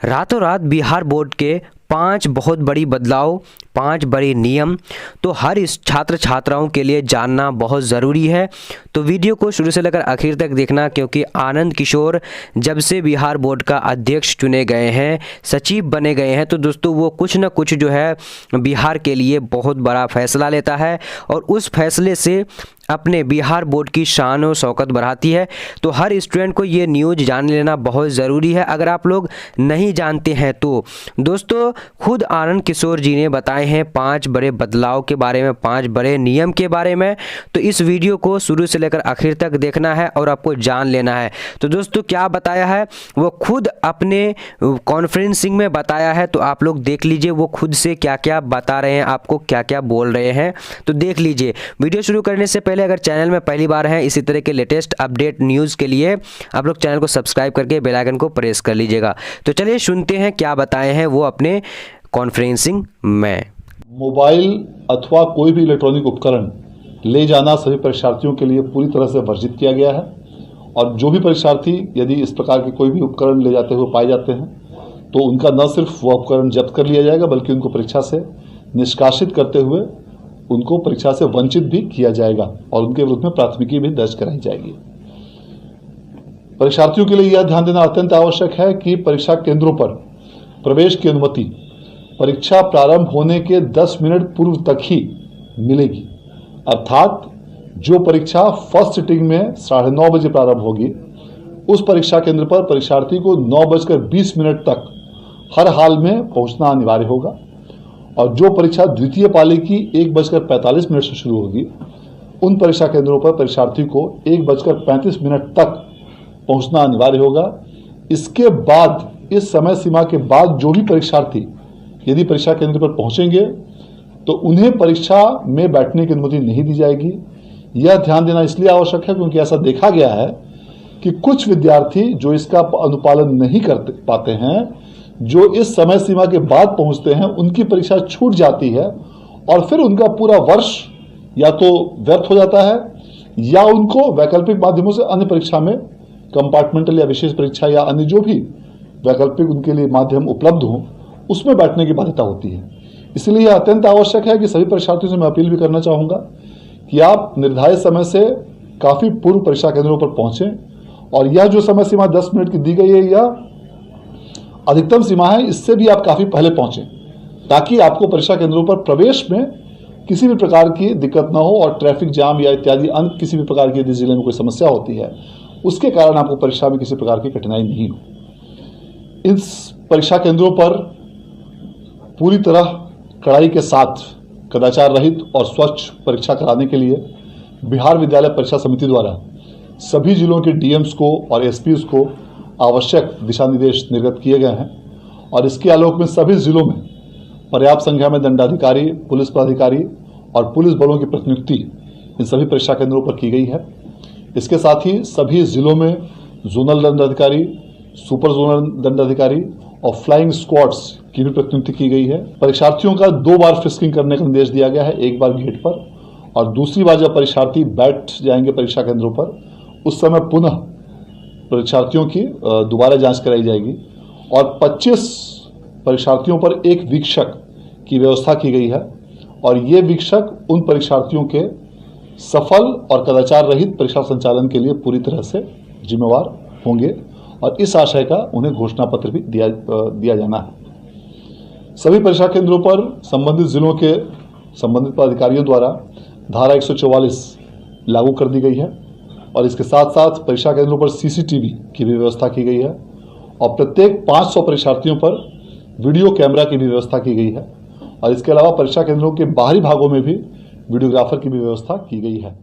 रातों रात बिहार बोर्ड के 5 बहुत बड़ी बदलाव, 5 बड़े नियम तो हर इस छात्र छात्राओं के लिए जानना बहुत ज़रूरी है। तो वीडियो को शुरू से लेकर आखिर तक देखना, क्योंकि आनंद किशोर जब से बिहार बोर्ड का अध्यक्ष चुने गए हैं, सचिव बने गए हैं, तो दोस्तों वो कुछ ना कुछ जो है बिहार के लिए बहुत बड़ा फैसला लेता है और उस फैसले से अपने बिहार बोर्ड की शान और शौकत बढ़ाती है। तो हर स्टूडेंट को ये न्यूज़ जान लेना बहुत ज़रूरी है। अगर आप लोग नहीं जानते हैं तो दोस्तों खुद आनंद किशोर जी ने बताए हैं 5 बड़े बदलाव के बारे में, 5 बड़े नियम के बारे में। तो इस वीडियो को शुरू से लेकर आखिर तक देखना है और आपको जान लेना है। तो दोस्तों क्या बताया है वो खुद अपने कॉन्फ्रेंसिंग में बताया है, तो आप लोग देख लीजिए वो खुद से क्या क्या बता रहे हैं, आपको क्या क्या बोल रहे हैं, तो देख लीजिए। वीडियो शुरू करने से पहले अगर चैनल में पहली बार हैं इसी तरह के लेटेस्ट अपडेट न्यूज़ के लिए आप लोग चैनल को सब्सक्राइब करके बेल आइकन को प्रेस कर लीजिएगा। तो चलिए सुनते हैं क्या बताए हैं वो अपने कॉन्फ्रेंसिंग में। मोबाइल अथवा कोई भी इलेक्ट्रॉनिक उपकरण ले जाना सभी परीक्षार्थियों के लिए पूरी तरह से वर्जित किया गया है और जो भी परीक्षार्थी यदि इस प्रकार के कोई भी उपकरण ले जाते हुए पाए जाते हैं तो उनका न सिर्फ वह उपकरण जब्त कर लिया जाएगा बल्कि उनको परीक्षा से निष्कासित करते हुए उनको परीक्षा से वंचित भी किया जाएगा और उनके विरुद्ध में प्राथमिकी भी दर्ज कराई जाएगी। परीक्षार्थियों के लिए यह ध्यान देना अत्यंत आवश्यक है कि परीक्षा केंद्रों पर प्रवेश की अनुमति परीक्षा प्रारंभ होने के 10 मिनट पूर्व तक ही मिलेगी। अर्थात जो परीक्षा फर्स्ट सिटिंग में 9:30 बजे प्रारंभ होगी उस परीक्षा केंद्र पर परीक्षार्थी को 9:20 तक हर हाल में पहुंचना अनिवार्य होगा और जो परीक्षा द्वितीय पाली की 1:45 से शुरू होगी उन परीक्षा केंद्रों पर परीक्षार्थी को 1:35 तक पहुंचना अनिवार्य होगा। इसके बाद इस समय सीमा के बाद जो भी परीक्षार्थी यदि परीक्षा केंद्र पर पहुंचेंगे तो उन्हें परीक्षा में बैठने की अनुमति नहीं दी जाएगी। यह ध्यान देना इसलिए आवश्यक है क्योंकि ऐसा देखा गया है कि कुछ विद्यार्थी जो इसका अनुपालन नहीं कर पाते हैं, जो इस समय सीमा के बाद पहुंचते हैं, उनकी परीक्षा छूट जाती है और फिर उनका पूरा वर्ष या तो व्यर्थ हो जाता है या उनको वैकल्पिक माध्यमों से अन्य परीक्षा में कंपार्टमेंटल या विशेष परीक्षा या अन्य जो भी वैकल्पिक उनके लिए माध्यम उपलब्ध हो उसमें बैठने की बाध्यता होती है। इसलिए यह अत्यंत आवश्यक है कि सभी परीक्षार्थियों से मैं अपील भी करना चाहूँगा कि आप निर्धारित समय से काफ़ी पूर्व परीक्षा केंद्रों पर पहुँचें और यह जो समय सीमा 10 मिनट की दी गई है यह अधिकतम सीमा है, इससे भी आप काफ़ी पहले पहुँचें ताकि आपको परीक्षा केंद्रों पर प्रवेश में किसी भी प्रकार की दिक्कत ना हो और ट्रैफिक जाम या इत्यादि अन्य किसी भी प्रकार की यदि जिले में कोई समस्या होती है उसके कारण आपको परीक्षा में किसी प्रकार की कठिनाई नहीं हो। इस परीक्षा केंद्रों पर पूरी तरह कड़ाई के साथ कदाचार रहित और स्वच्छ परीक्षा कराने के लिए बिहार विद्यालय परीक्षा समिति द्वारा सभी जिलों के डीएम्स को और एसपीज को आवश्यक दिशा निर्देश निर्गत किए गए हैं और इसके आलोक में सभी जिलों में पर्याप्त संख्या में दंडाधिकारी, पुलिस पदाधिकारी और पुलिस बलों की प्रतिनियुक्ति इन सभी परीक्षा केंद्रों पर की गई है। इसके साथ ही सभी जिलों में जोनल दंडाधिकारी, सुपर जोनल दंडाधिकारी और फ्लाइंग स्क्वाड्स की भी प्रतिनियुक्ति की गई है। परीक्षार्थियों का 2 बार फ्रिस्किंग करने का निर्देश दिया गया है, एक बार गेट पर और दूसरी बार जब परीक्षार्थी बैठ जाएंगे परीक्षा केंद्रों पर उस समय पुनः परीक्षार्थियों की दोबारा जांच कराई जाएगी और 25 परीक्षार्थियों पर एक वीक्षक की व्यवस्था की गई है और ये वीक्षक उन परीक्षार्थियों के सफल और कदाचार रहित परीक्षा संचालन के लिए पूरी तरह से जिम्मेवार होंगे और इस आशय का उन्हें घोषणा पत्र भी दिया जाना है। सभी परीक्षा केंद्रों पर संबंधित जिलों के संबंधित पदाधिकारियों द्वारा धारा 144 लागू कर दी गई है और इसके साथ साथ परीक्षा केंद्रों पर सीसीटीवी की भी व्यवस्था की गई है और प्रत्येक 500 परीक्षार्थियों पर वीडियो कैमरा की भी व्यवस्था की गई है और इसके अलावा परीक्षा केंद्रों के बाहरी भागों में भी वीडियोग्राफर की भी व्यवस्था की गई है।